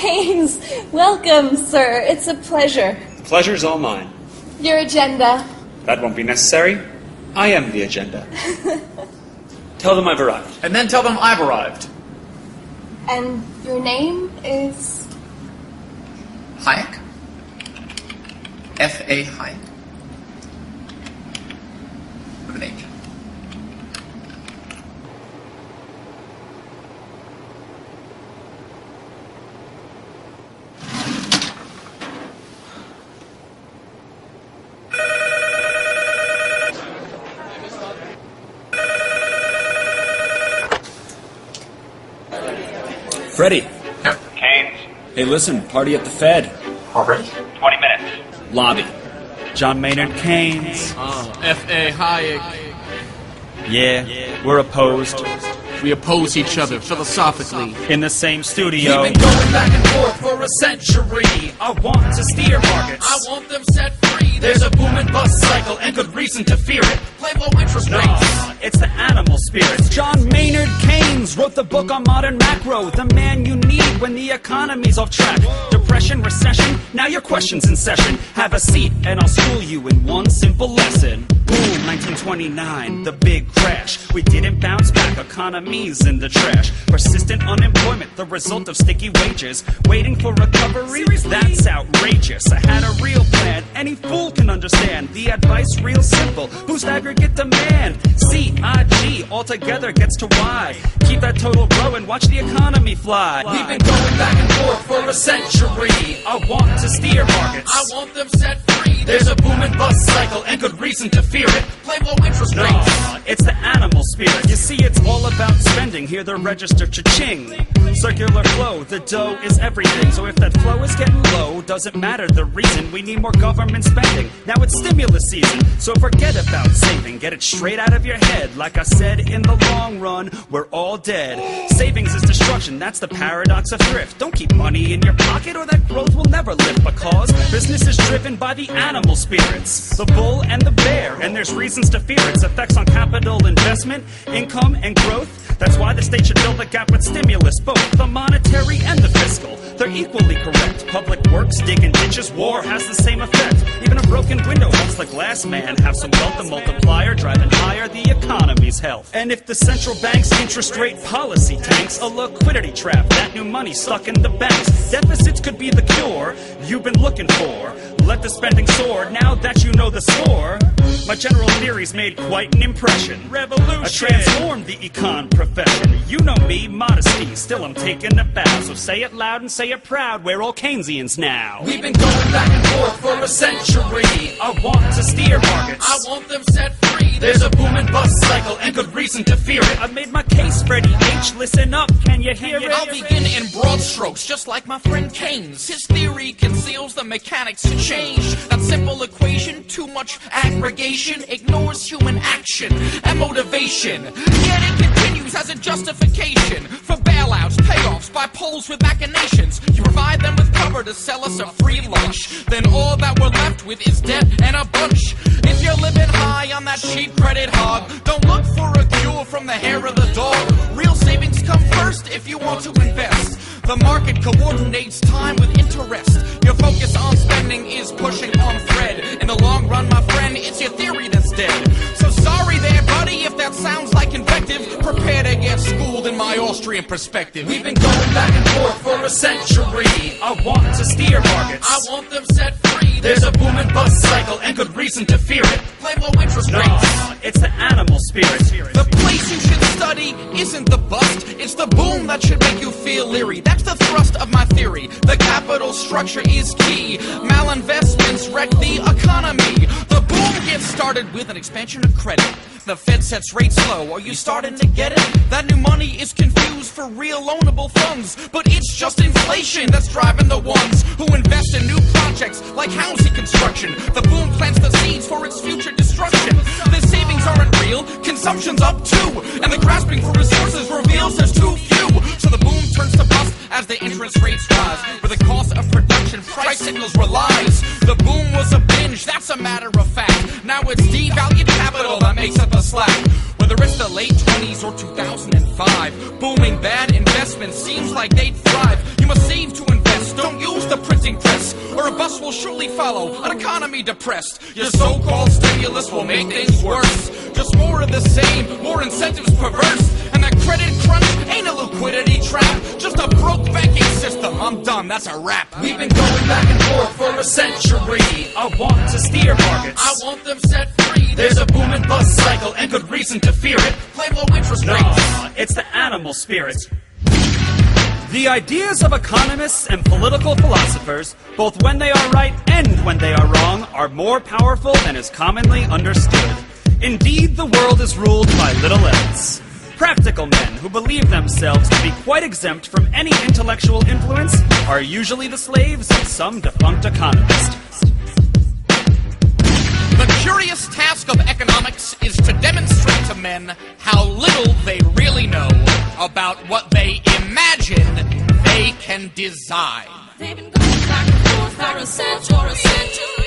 Keynes, welcome, sir. It's a pleasure. The pleasure's all mine. Your agenda. That won't be necessary. I am the agenda. Tell them I've arrived. And then tell them I've arrived. And your name is? Hayek? F.A. Hayek. With an H. Freddie. Yep. Keynes, Hey, listen, party at the Fed. Already? 20 minutes. Lobby. John Maynard Keynes. F.A. Hayek. Yeah, we're opposed. We oppose each other philosophically. In the same studio. We've been going back and forth for a century. I want to steer markets. I want them set free. There's a boom and bust cycle and good reason to fear it. Play low interest rates. It's the animal spirits. John Maynard Keynes wrote the book on modern macro. The man you need when the economy's off track. Depression, recession, now your question's in session. Have a seat and I'll school you in one simple lesson. Boom, 1929, the big crash. We didn't bounce back, economy's in the trash. Persistent unemployment, the result of sticky wages. Waiting for recovery, that's outrageous. I had a real plan, any fool can understand. The advice real simple, boost aggregate demand. C-I-G, altogether gets to Y. Keep that total growing, watch the economy fly. We've been going back and forth for a century. I want to steer markets. I want them set free. There's a boom and bust cycle and good reason to fear it. Play low interest rates. It's the animal spirit. You see, it's all about spending. Hear the register cha-ching. Circular flow, the dough is everything. So if that flow is getting low, doesn't matter the reason. We need more government spending. Now it's stimulus season, so forget about saving. Get it straight out of your head. Like I said, in the long run, we're all dead. Savings is destruction, that's the paradox of thrift. Don't keep money in your pocket or that growth will never lift. Because business is driven by the animal spirits, the bull and the bear. And there's reasons to fear its effects on capital investment, income, and growth. That's why the state should fill the gap with stimulus, both the monetary and the fiscal. They're equally correct. Public works, digging ditches, war has the same effect. Even a broken window helps the glass man have some wealth. The multiplier driving higher the economy's health. And if the central bank's interest rate policy tanks, a liquidity trap, that new money stuck in the banks. Deficits could be the cure you've been looking for. Let the spending soar now that you know the score. My general theory's made quite an impression. Revolution. I transformed the econ profession. You know me, modesty, still I'm taking a bow. So say it loud and say it proud, we're all Keynesians now. We've been going back and forth for a century. I want to steer markets. I want them set free. There's a boom and bust cycle and good reason to fear it. I made my case, Freddie H. Listen up, can you hear it? I'll begin in broad strokes, just like my friend Keynes. His theory conceals the mechanics to change. That simple equation, too much aggregation, ignores human action and motivation. Yet it continues as a justification for bailouts, payoffs by polls with machinations. You provide them with cover to sell us a free lunch. Then all that we're left with is debt and a bunch. If you're living high on that cheap credit hog, don't look for a cure from the hair of the dog. Real savings come first if you want to invest. The market coordinates time with interest. Your focus on spending is pushing on thread. In the long run, my friend, it's your theory that's dead. So sorry there, buddy, if that sounds like invective. Prepare to get schooled in my Austrian perspective. We've been going back and forth for a century. I want to steer markets. I want them set free. There's a boom and bust cycle and good reason to fear it. Play low interest rates. It's the animal spirit. The place you should study isn't the bust, it's the boom that should make you feel leery. That's the thrust of my theory. The capital structure is key. Malinvestments wreck the economy. The boom gets started with an expansion of credit. The Fed sets rates low. Are you starting to get it? That new money is confused for real loanable funds, but it's just inflation that's driving the ones who invest in new projects like housing construction. The boom plants the seeds for its future destruction. The savings aren't real, consumption's up too, and the grasping for resources reveals there's too few. So the boom turns to bust as the interest rates rise, where the cost of production price signals relies. The boom was a binge, that's a matter of fact. Now it's devalued capital that makes up the slack. Whether it's the late 20s or 2005. Booming bad investments seems like they'd thrive. You must save to invest, don't use the printing press, or a bus will surely follow, an economy depressed. Your so-called stimulus will make things worse. Just more of the same, more incentives perverse. And that credit crunch ain't a liquidity trap, just a broke banking system. I'm done, that's a wrap. We've been going back and forth for a century. I want to steer markets. I want them set free. There's a boom and bust cycle and good reason to fear it. Play low interest rates. No, it's the animal spirit. The ideas of economists and political philosophers, both when they are right and when they are wrong, are more powerful than is commonly understood. Indeed, the world is ruled by little else. Practical men who believe themselves to be quite exempt from any intellectual influence are usually the slaves of some defunct economist. The curious task of economics is to demonstrate to men how little they really know about what they imagine they can design. They've been going back and forth for a century.